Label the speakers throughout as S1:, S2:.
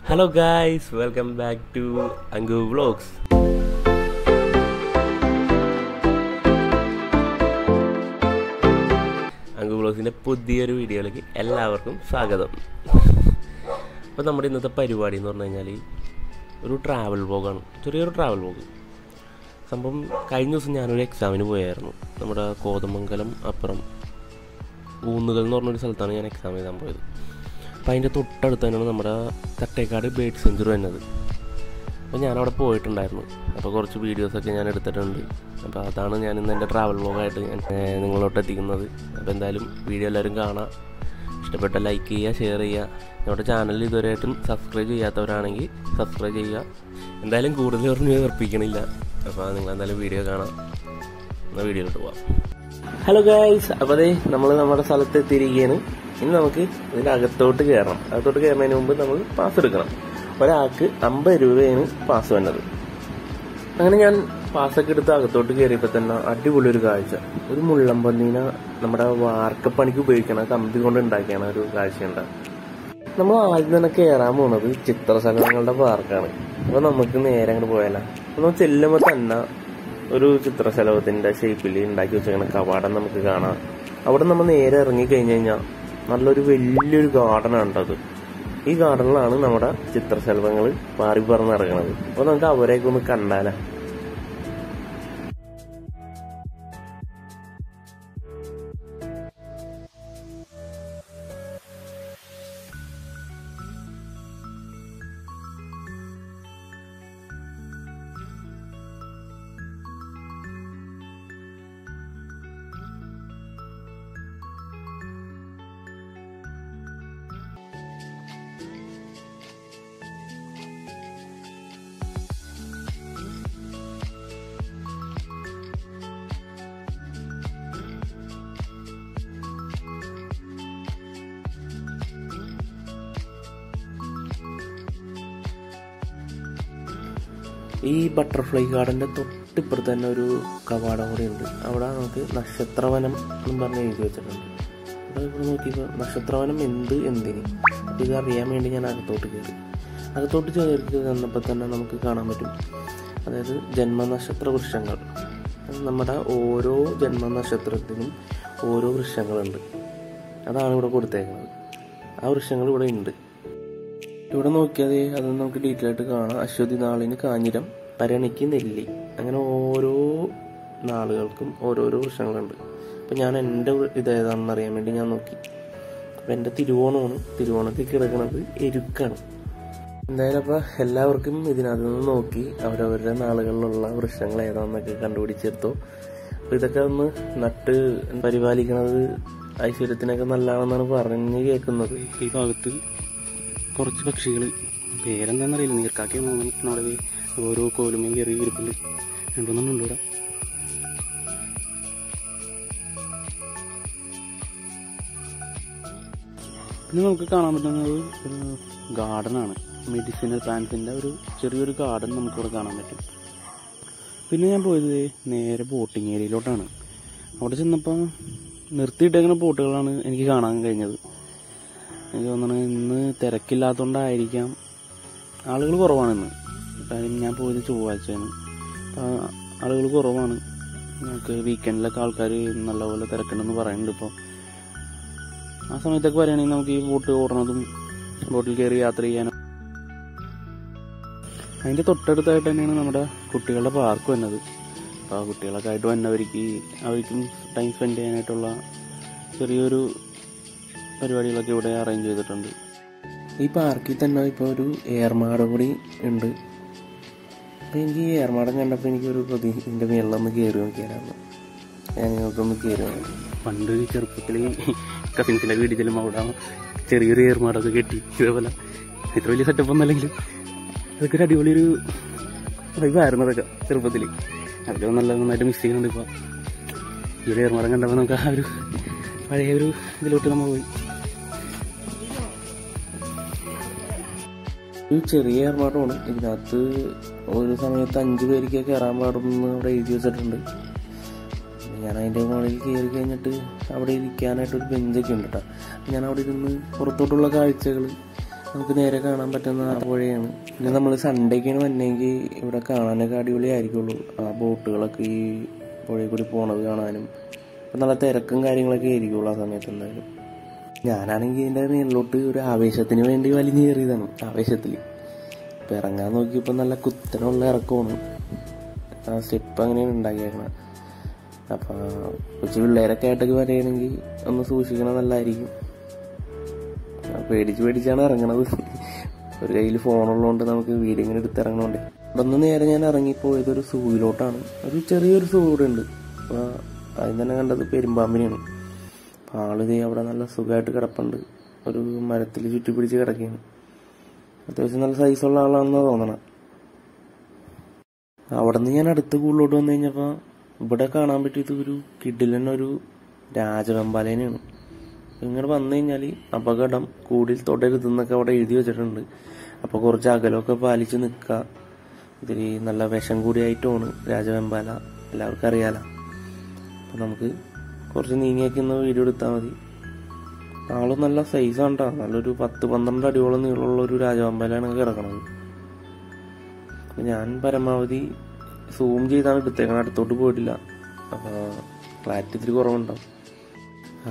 S1: Hello guys, welcome back to Angu Vlogs. Angu Vlogsന്റെ പുതിയൊരു വീഡിയോയിലേക്ക് എല്ലാവർക്കും സ്വാഗതം. അപ്പോൾ നമ്മുടെ ഇന്നത്തെ പരിപാടി എന്ന് പറഞ്ഞു കഴിഞ്ഞാൽ ഒരു ട്രാവൽ വ്ലോഗാണ്. ചെറിയൊരു ട്രാവൽ വ്ലോഗ്. സംഭവം കഴിഞ്ഞ ദിവസം ഞാനൊരു എക്സാമിന് പോയായിരുന്നു. നമ്മുടെ കോതമംഗലം അപ്പുറം ഊന്നുകൽ എന്ന് പറഞ്ഞൊരു സ്ഥലത്താണ് ഞാൻ എക്സാം എഴുതാൻ പോയത്. അപ്പോൾ അതിൻ്റെ തൊട്ടടുത്ത് തന്നെയാണ് നമ്മുടെ thattekad ബേർഡ് സെഞ്ചുറി വന്നത്. അപ്പോൾ ഞാനവിടെ പോയിട്ടുണ്ടായിരുന്നു. അപ്പോൾ കുറച്ച് വീഡിയോസൊക്കെ ഞാൻ എടുത്തിട്ടുണ്ട്. അപ്പോൾ അതാണ് ഞാൻ ഇന്ന് എൻ്റെ ട്രാവൽ വ്ലോഗായിട്ട് ഞാൻ നിങ്ങളോട്ട് എത്തിക്കുന്നത്. അപ്പോൾ എന്തായാലും വീഡിയോ എല്ലാവരും കാണാം. ഇഷ്ടപ്പെട്ട ലൈക്ക് ചെയ്യുക, ഷെയർ ചെയ്യുക. നമ്മുടെ ചാനൽ ഇതുവരെയായിട്ടും സബ്സ്ക്രൈബ് ചെയ്യാത്തവരാണെങ്കിൽ സബ്സ്ക്രൈബ് ചെയ്യുക. എന്തായാലും കൂടുതൽ പറഞ്ഞ് ഏർപ്പിക്കണില്ല. അപ്പോൾ നിങ്ങൾ എന്തായാലും വീഡിയോ കാണാം. എന്നാൽ വീഡിയോയിലോട്ട് പോവാം. ഹലോ ഗൈസ്, അപ്പോൾ അതെ നമ്മൾ നമ്മുടെ സ്ഥലത്ത് എത്തിയിരിക്കുകയാണ്. ഇനി നമുക്ക് ഇതിൻ്റെ അകത്തോട്ട് കയറണം. അകത്തോട്ട് കയറുന്നതിന് മുമ്പ് നമ്മൾ പാസ് എടുക്കണം. ഒരാൾക്ക് 50 രൂപയാണ് പാസ് വന്നത്. അങ്ങനെ ഞാൻ പാസ്സൊക്കെ എടുത്ത് അകത്തോട്ട് കയറിയപ്പോൾ തന്നെ അടിപൊളി ഒരു കാഴ്ച. ഒരു മുള്ളമ്പന്നീനെ നമ്മുടെ വാർക്കപ്പണിക്ക് ഉപയോഗിക്കണ കമ്പി കൊണ്ട് ഉണ്ടാക്കിയാണ് ഒരു കാഴ്ചയുണ്ട്. നമ്മൾ ആദ്യം തന്നെ കയറാൻ പോകുന്നത് ചിത്രശലഭങ്ങളുടെ പാർക്കാണ്. അപ്പോൾ നമുക്ക് നേരെ അങ്ങോട്ട് പോയാലോ. അപ്പോൾ നമ്മൾ ചെല്ലുമ്പോൾ തന്നെ ഒരു ചിത്രശലഭത്തിന്റെ ഷേപ്പിൽ ഉണ്ടാക്കി വെച്ചിരിക്കുന്ന കവാടം നമുക്ക് കാണാം. അവിടെ നമ്മൾ നേരെ ഇറങ്ങി കഴിഞ്ഞ് കഴിഞ്ഞാൽ നല്ലൊരു വലിയൊരു ഗാർഡനാണ് അത്. ഈ ഗാർഡനിലാണ് നമ്മുടെ ചിത്രശലഭങ്ങൾ പാറി പറന്ന് ഇറങ്ങുന്നത്. അപ്പോൾ നമുക്ക് അവരെയൊക്കെ ഒന്ന് കണ്ടാലോ. ഈ ബട്ടർഫ്ലൈ ഗാർഡന്റെ തൊട്ടിപ്പുറത്ത് തന്നെ ഒരു കവാടം കൂടി ഉണ്ട്. അവിടെ നമുക്ക് നക്ഷത്രവനം എന്ന് പറഞ്ഞ് എഴുതി വെച്ചിട്ടുണ്ട്. അപ്പോൾ ഇവിടെ നോക്കിയപ്പോൾ നക്ഷത്രവനം എന്തിന് ഇത് അറിയാൻ വേണ്ടി ഞാൻ അകത്തോട്ട് കയറി. അകത്തോട്ട് ചേർത്ത് തന്നപ്പോൾ തന്നെ നമുക്ക് കാണാൻ പറ്റും, അതായത് ജന്മനക്ഷത്ര വൃക്ഷങ്ങൾ. നമ്മുടെ ഓരോ ജന്മനക്ഷത്രത്തിനും ഓരോ വൃക്ഷങ്ങളുണ്ട്. അതാണ് ഇവിടെ കൊടുത്തേക്കുന്നത്. ആ വൃക്ഷങ്ങൾ ഇവിടെ ഉണ്ട്. ഇവിടെ നോക്കിയാൽ അത് നമുക്ക് ഡീറ്റെയിൽ ആയിട്ട് കാണാം. അശ്വതി നാളിന് കാഞ്ഞിരം, ഭരണിക്ക് നെല്ലി, അങ്ങനെ ഓരോ നാളുകൾക്കും ഓരോരോ വൃക്ഷങ്ങളുണ്ട്. അപ്പം ഞാൻ എൻ്റെ ഇതേതാണെന്ന് അറിയാൻ വേണ്ടി ഞാൻ നോക്കി. അപ്പം എൻ്റെ തിരുവോണമാണ്. തിരുവോണത്തിൽ കിടക്കുന്നത് എരുക്കാണ്. എന്തായാലും അപ്പോൾ എല്ലാവർക്കും ഇതിനകത്ത് നിന്ന് നോക്കി അവരവരുടെ നാളുകളിലുള്ള വൃക്ഷങ്ങൾ ഏതാണെന്നൊക്കെ കണ്ടുപിടിച്ചെടുത്തു. അപ്പോൾ ഇതൊക്കെ ഒന്ന് നട്ട് പരിപാലിക്കുന്നത് ഐശ്വര്യത്തിനൊക്കെ നല്ലതാണെന്നാണ് പറഞ്ഞ് കേൾക്കുന്നത്.
S2: ഈ ഭാഗത്ത് കുറച്ച് പക്ഷികൾ, പേരെന്താണെന്നറിയില്ല, നീർക്കാക്കി നമ്മുടെ ഓരോ കോലുമേയും കയറി ഇരിപ്പുണ്ട്. രണ്ടൊന്നും ഉണ്ട് ഇവിടെ. പിന്നെ നമുക്ക് കാണാൻ പറ്റുന്നത് ഒരു ഗാർഡനാണ്. മെഡിസിനൽ പ്ലാന്റ്സിൻ്റെ ഒരു ചെറിയൊരു ഗാർഡൻ നമുക്കിവിടെ കാണാൻ പറ്റും. പിന്നെ ഞാൻ പോയത് നേരെ ബോട്ടിങ് ഏരിയയിലോട്ടാണ്. അവിടെ ചെന്നപ്പോൾ നിർത്തിയിട്ടേക്കുന്ന ബോട്ടുകളാണ് എനിക്ക് കാണാൻ കഴിഞ്ഞത്. എനിക്ക് തോന്നുന്നത് ഇന്ന് തിരക്കില്ലാത്തതുകൊണ്ടായിരിക്കാം ആളുകൾ കുറവാണ് ഇന്ന്. കാര്യം ഞാൻ പോയത് ചൊവ്വാഴ്ചയാണ്. അപ്പോൾ ആളുകൾ കുറവാണ്. നമുക്ക് വീക്കെൻഡിലൊക്കെ ആൾക്കാർ നല്ലപോലെ തിരക്കുണ്ടെന്ന് പറയുന്നുണ്ട്. ഇപ്പോൾ ആ സമയത്തൊക്കെ പറയുകയാണെങ്കിൽ നമുക്ക് ഈ ബോട്ട് ഓടുന്നതും ബോട്ടിൽ കയറി യാത്ര ചെയ്യാനും. അതിൻ്റെ തൊട്ടടുത്തായിട്ട് തന്നെയാണ് നമ്മുടെ കുട്ടികളുടെ പാർക്ക് വന്നത്. അപ്പോൾ ആ കുട്ടികളൊക്കെ ആയിട്ട് അവർക്കും ടൈം സ്പെൻഡ് ചെയ്യാനായിട്ടുള്ള ചെറിയൊരു പരിപാടികളൊക്കെ ഇവിടെ അറേഞ്ച് ചെയ്തിട്ടുണ്ട്.
S1: ഈ പാർക്കിൽ തന്നെ ഇപ്പോൾ ഒരു ഏർമാടം കൂടി ഉണ്ട്. അപ്പോൾ എനിക്ക് ഈ ഏർമാടം കണ്ടപ്പോൾ എനിക്കൊരു ഇതിൻ്റെ മേളിലൊന്ന് കയറി നോക്കിയാലായിരുന്നു. ഞാൻ ഇങ്ങോട്ടൊന്ന് കയറി നോക്കി.
S2: പണ്ട് ചെറുപ്പത്തിൽ കസിൻസിൻ്റെ വീട്ടിൽ ചെല്ലുമ്പോൾ അവിടെ ചെറിയൊരു ഏർമാടൊക്കെ കെട്ടി ഇതേപോലെ. ഇത്ര വലിയ സെറ്റപ്പ് ഒന്നും അല്ലെങ്കിലും അതൊക്കെ ഒരു അടിപൊളി ഒരു വൈബായിരുന്നു അതൊക്കെ ചെറുപ്പത്തിൽ. അതൊക്കെ നന്നായിട്ട് മിസ് ചെയ്യുന്നുണ്ട്. ഇപ്പോൾ ഈ ഒരു ഏർമാടം കണ്ടപ്പോൾ നമുക്ക് ആ ഒരു പഴയ ഒരു ഇതിലോട്ട് നമ്മൾ പോയി.
S1: ഒരു ചെറിയ ഏർമാടമാണ്. ഇതിനകത്ത് ഒരു സമയത്ത് 5 പേർക്ക് കയറാൻ പാടുമെന്ന് അവിടെ എഴുതി വെച്ചിട്ടുണ്ട്. ഞാൻ അതിൻ്റെ മുകളിൽ കയറി കഴിഞ്ഞിട്ട് അവിടെ ഇരിക്കാനായിട്ടൊരു ബെഞ്ചൊക്കെ ഉണ്ട് കേട്ടോ. ഞാൻ അവിടെ ഇരുന്ന് പുറത്തോട്ടുള്ള കാഴ്ചകൾ നമുക്ക് നേരെ കാണാൻ പറ്റുന്ന ആ പുഴയാണ്. പിന്നെ നമ്മൾ സൺഡേക്കാണ് വന്നെങ്കിൽ ഇവിടെ കാണാനൊക്കെ അടിപൊളിയായിരിക്കുള്ളൂ. ആ ബോട്ടുകളൊക്കെ ഈ പുഴയിൽ കൂടി പോണത് കാണാനും അപ്പം നല്ല തിരക്കും കാര്യങ്ങളൊക്കെ ആയിരിക്കുള്ളൂ ആ സമയത്ത്. എന്തായാലും ഞാനാണെങ്കിൽ ഇതിൻ്റെ മേളിലോട്ട് ഒരു ആവേശത്തിന് വേണ്ടി വലിഞ്ഞു കയറിയതാണ്. ആവേശത്തിൽ ഇപ്പം ഇറങ്ങാൻ നോക്കിയപ്പോൾ നല്ല കുത്തനുള്ള ഇറക്കമാണ്. ആ സ്റ്റെപ്പ് അങ്ങനെയാണ് ഉണ്ടാക്കിയേക്കണം. അപ്പം കൊച്ചു പിള്ളേരൊക്കെ ആയിട്ടൊക്കെ വരികയാണെങ്കിൽ ഒന്ന് സൂക്ഷിക്കണം, നല്ലതായിരിക്കും. പേടിച്ചാണ് ഇറങ്ങണത്. ഒരു കയ്യിൽ ഫോണുള്ളതുകൊണ്ട് നമുക്ക് വീഡിയോ ഇങ്ങനെ എടുത്തിറങ്ങണോണ്ടേ. അവിടെ നിന്ന് നേരെ ഞാൻ ഇറങ്ങിപ്പോയത് ഒരു സൂവിലോട്ടാണ്. ഒരു ചെറിയൊരു സൂ ഇവിടെ ഉണ്ട്. അപ്പോൾ അതിന് തന്നെ കണ്ടത് പെരുമ്പാമ്പിനെയാണ്. അപ്പോൾ ആളിതേ അവിടെ നല്ല സുഖമായിട്ട് കിടപ്പുണ്ട്. ഒരു മരത്തിൽ ചുറ്റി പിടിച്ച് കിടക്കുകയാണ്. അത്യാവശ്യം നല്ല സൈസുള്ള ആളാണെന്നാണ് തോന്നണം. അവിടെ നിന്ന് ഞാൻ അടുത്ത കൂളിലോട്ട് വന്നു കഴിഞ്ഞപ്പോൾ ഇവിടെ കാണാൻ പറ്റിയത് ഒരു കിടിലനൊരു രാജവെമ്പാലേനെയാണ്. ഇങ്ങനെ വന്നു കഴിഞ്ഞാൽ അപകടം കൂടുതൽ തൊടരുതെന്നൊക്കെ അവിടെ എഴുതി വെച്ചിട്ടുണ്ട്. അപ്പോൾ കുറച്ച് അകലമൊക്കെ പാലിച്ച് നിൽക്കുക. ഇതിൽ നല്ല വിഷം കൂടിയായിട്ടുമാണ് രാജവെമ്പാല, എല്ലാവർക്കും അറിയാലോ. അപ്പോൾ നമുക്ക് കുറച്ച് നീങ്ങിയൊക്കെ ഒന്ന് വീഡിയോ എടുത്താൽ മതി. ആള് നല്ല സൈസാണ് കേട്ടോ. നല്ലൊരു 10-12 അടിയോളം നീളമുള്ള ഒരു രാജവെമ്പാലാണ് കിടക്കണത്. അപ്പോൾ ഞാൻ പരമാവധി സൂം ചെയ്താണ് എടുത്തേക്കണം, അടുത്തോട്ട് പോയിട്ടില്ല. അപ്പോൾ ക്ലാരിറ്റി ഇത്തിരി കുറവുണ്ടാവും.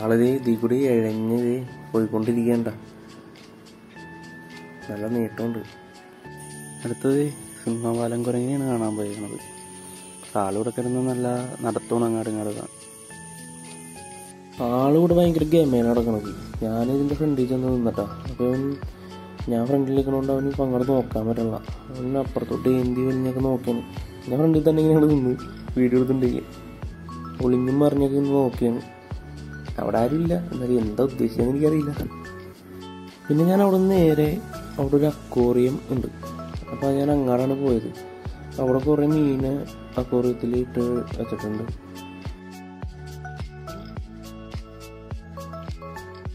S1: ആളിത് ഇതിൽ കൂടി ഇഴഞ്ഞത് പോയിക്കൊണ്ടിരിക്കണ്ട, നല്ല നീട്ടമുണ്ട്. അടുത്തത് സിംഹവാലം കുരങ്ങിനെയാണ് കാണാൻ പോയിരിക്കുന്നത്. ആളിവിടെ കിടന്ന് നല്ല നടത്തോണം അങ്ങാടുങ്ങാടുക. ആളിവിടെ ഭയങ്കര ഗെയിമാണ് നടക്കണത്. ഞാനിതിൻ്റെ ഫ്രണ്ടിൽ ചെന്ന് നിന്നിട്ടാ. അപ്പം ഞാൻ ഫ്രണ്ടിൽ നിൽക്കണോണ്ട് അവന് ഇപ്പം അങ്ങോട്ട് നോക്കാൻ പറ്റില്ല. അവന് അപ്പുറത്തോട്ട് എന്തി വലിഞ്ഞൊക്കെ നോക്കിയാണ്. ഞാൻ ഫ്രണ്ടിൽ തന്നെ ഇങ്ങനെ നിന്ന് വീഡിയോ എടുത്തിട്ടുണ്ടെങ്കിൽ ഒളിഞ്ഞും മറിഞ്ഞൊക്കെ ഇന്ന് നോക്കിയാണ്. അവിടെ ആരുമില്ല, എന്നാലും എന്താ ഉദ്ദേശിച്ചതെന്ന് എനിക്കറിയില്ല. പിന്നെ ഞാൻ അവിടെ നിന്ന് നേരെ അവിടെ ഒരു അക്വേറിയം ഉണ്ട്. അപ്പോൾ ഞാൻ അങ്ങാടാണ് പോയത്. അവിടെ കുറേ മീന് അക്വേറിയത്തിൽ ഇട്ട് വെച്ചിട്ടുണ്ട്.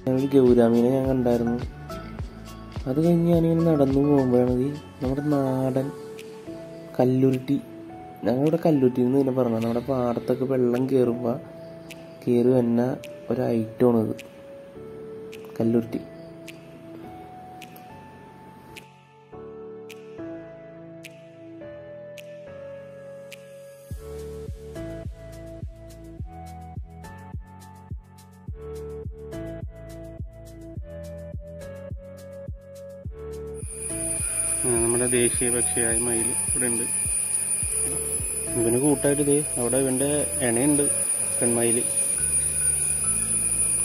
S1: ഞാനൊരു ഗൗരാമീനെ ഞാൻ കണ്ടായിരുന്നു. അത് കഴിഞ്ഞ് ഞാനിങ്ങനെ നടന്നു പോകുമ്പോഴാണ് നമ്മുടെ നാടൻ കല്ലുരുട്ടി, ഞങ്ങളിവിടെ കല്ലുരുട്ടി എന്ന് തന്നെ പറഞ്ഞത്. നമ്മുടെ പാടത്തൊക്കെ വെള്ളം കയറി വന്ന ഒരു ഐറ്റമാണിത്, കല്ലുരുട്ടി. നമ്മുടെ ദേശീയ പക്ഷിയായ മയിൽ ഇവിടെ ഉണ്ട്. ഇവന് കൂട്ടായിട്ട് ഇതേ അവിടെ ഇവൻ്റെ ഇണയുണ്ട്, പെൺമയിൽ.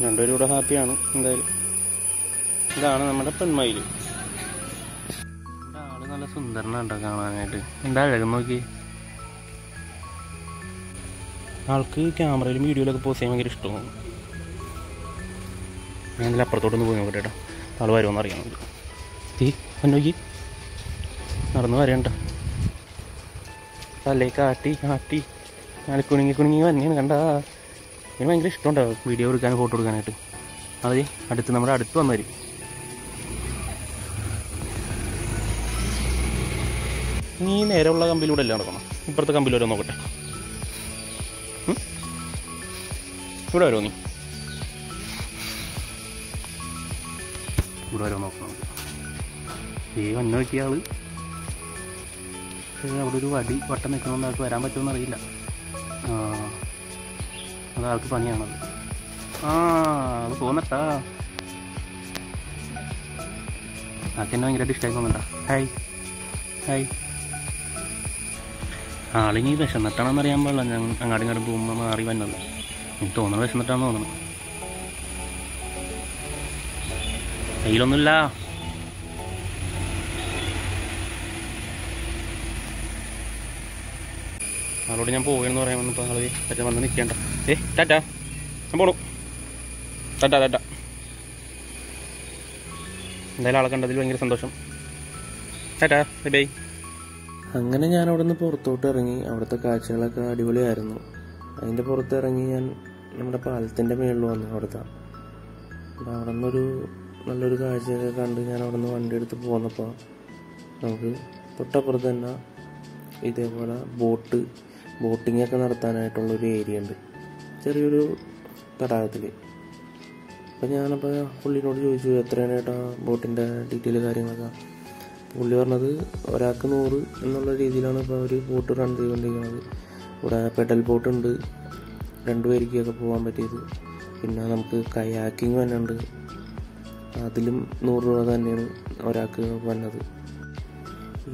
S1: രണ്ടുപേരും ഇവിടെ ഹാപ്പിയാണ്. എന്തായാലും ഇതാണ് നമ്മുടെ പെൺമയിൽ. ആള് നല്ല സുന്ദരനാട്ടോ കാണാനായിട്ട്. എന്താ അഴകം നോക്കി. ആൾക്ക് ക്യാമറയിലും വീഡിയോയിലൊക്കെ പോസ്റ്റ് ചെയ്യാൻ ഭയങ്കര ഇഷ്ടമാണ്. ഞാൻ ഇതിൽ അപ്പുറത്തോട്ടൊന്ന് പോയി നോക്കട്ടെ കേട്ടോ, ആൾ വരുമോന്ന് അറിയാൻ. നോക്കി നടന്നു വരണ്ട, തലേ കാട്ടി ഞാൻ കുണുങ്ങി വന്നെയാണ് കണ്ടാ. എനിക്ക് ഭയങ്കര ഇഷ്ടമുണ്ടാവും വീഡിയോ എടുക്കാനും ഫോട്ടോ എടുക്കാനായിട്ട്. അത് നമ്മുടെ അടുത്ത് വന്നു വരും. നീ നേരെയുള്ള കമ്പിലൂടെ എല്ലാം നടക്കണം. ഇപ്പുറത്തെ കമ്പിൽ വരെ നോക്കട്ടെ. ഇവിടെ വരുമോ നീ? ഇവിടെ വരുമോ നോക്കണം. വന്നു നോക്കിയ ആള് അവിടെ ഒരു വട്ടം നിൽക്കണമെന്ന് ആൾക്ക് വരാൻ പറ്റുമെന്ന് അറിയില്ല. അതാൾക്ക് പണിയാണത്. അത് തോന്നട്ടാ. ആൾക്കെന്നെ ഭയങ്കരമായിട്ട് ഇഷ്ടമായി തോന്നണ്ട. ഹായ്. ആളിനി വിശന്നിട്ടാണെന്ന് അറിയാൻ പാടില്ല. ഞാൻ അങ്ങാടും പോകുമ്പോൾ മാറി വന്നത്. എനിക്ക് തോന്നണത് വിശന്നിട്ടാണെന്ന് തോന്നണം. കയ്യിലൊന്നുമില്ല. ആളോട് ഞാൻ പോവുകയെന്ന് പറയാൻ വന്നപ്പോൾ ആള് പറ്റാൻ വന്ന് നിൽക്കേണ്ട. ടാറ്റാ, ഞാൻ പോണു. ടാറ്റാ. എന്തായാലും ആളെ കണ്ടതിൽ ഭയങ്കര സന്തോഷം. ടാറ്റാ, ബൈ. അങ്ങനെ ഞാൻ അവിടെ നിന്ന് പുറത്തോട്ട് ഇറങ്ങി. അവിടുത്തെ കാഴ്ചകളൊക്കെ അടിപൊളിയായിരുന്നു. അതിൻ്റെ പുറത്തിറങ്ങി ഞാൻ നമ്മുടെ പാലത്തിൻ്റെ മേളിൽ വന്നു. അപ്പോൾ അവിടെ നിന്നൊരു നല്ലൊരു കാഴ്ചയൊക്കെ കണ്ട് ഞാൻ അവിടെ നിന്ന് വണ്ടി എടുത്ത് പോന്നപ്പോൾ നമുക്ക് തൊട്ടപ്പുറത്ത് തന്നെ ഇതേപോലെ ബോട്ടിങ്ങൊക്കെ നടത്താനായിട്ടുള്ളൊരു ഏരിയ ഉണ്ട്, ചെറിയൊരു തടാകത്തിൽ. അപ്പോൾ ഞാനപ്പോൾ പുള്ളിനോട് ചോദിച്ചു എത്രയാണ് ഏട്ടാ ബോട്ടിൻ്റെ ഡീറ്റെയിൽ കാര്യങ്ങളൊക്കെ. പുള്ളി പറഞ്ഞത് ഒരാൾക്ക് 100 എന്നുള്ള രീതിയിലാണ് ഇപ്പോൾ ഒരു ബോട്ട് റൺ ചെയ്തുകൊണ്ടിരിക്കുന്നത്. ഇവിടെ പെഡൽ ബോട്ടുണ്ട്, 2 പേർക്കൊക്കെ പോകാൻ പറ്റിയത്. പിന്നെ നമുക്ക് കയാക്കിങ് തന്നെ ഉണ്ട്, അതിലും 100 രൂപ തന്നെയാണ് ഒരാൾക്ക് വന്നത്.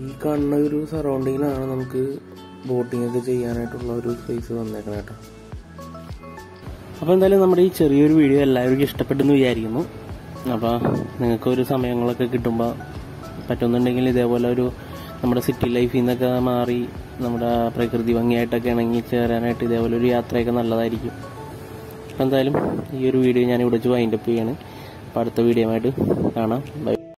S1: ഈ കാണുന്ന ഒരു സറൗണ്ടിങ്ങിലാണ് നമുക്ക് ബോട്ടിംഗ് ഒക്കെ ചെയ്യാനായിട്ടുള്ള ഒരു സ്പേസ് വന്നേക്കണം കേട്ടോ. അപ്പോൾ എന്തായാലും നമ്മുടെ ഈ ചെറിയൊരു വീഡിയോ എല്ലാവർക്കും ഇഷ്ടപ്പെട്ടെന്ന് വിചാരിക്കുന്നു. അപ്പോൾ നിങ്ങൾക്കൊരു സമയങ്ങളൊക്കെ കിട്ടുമ്പോൾ പറ്റുന്നുണ്ടെങ്കിൽ ഇതേപോലെ ഒരു നമ്മുടെ സിറ്റി ലൈഫിൽ നിന്നൊക്കെ മാറി നമ്മുടെ പ്രകൃതി ഭംഗിയായിട്ടൊക്കെ ഇണങ്ങി ചേരാനായിട്ട് ഇതേപോലെ ഒരു യാത്രയൊക്കെ നല്ലതായിരിക്കും. അപ്പോൾ എന്തായാലും ഈ ഒരു വീഡിയോ ഞാൻ ഇവിടെ വെച്ച് വൈൻഡപ്പ് ചെയ്യാണ്. അപ്പോൾ അടുത്ത വീഡിയോ ആയിട്ട് കാണാം. ബൈ.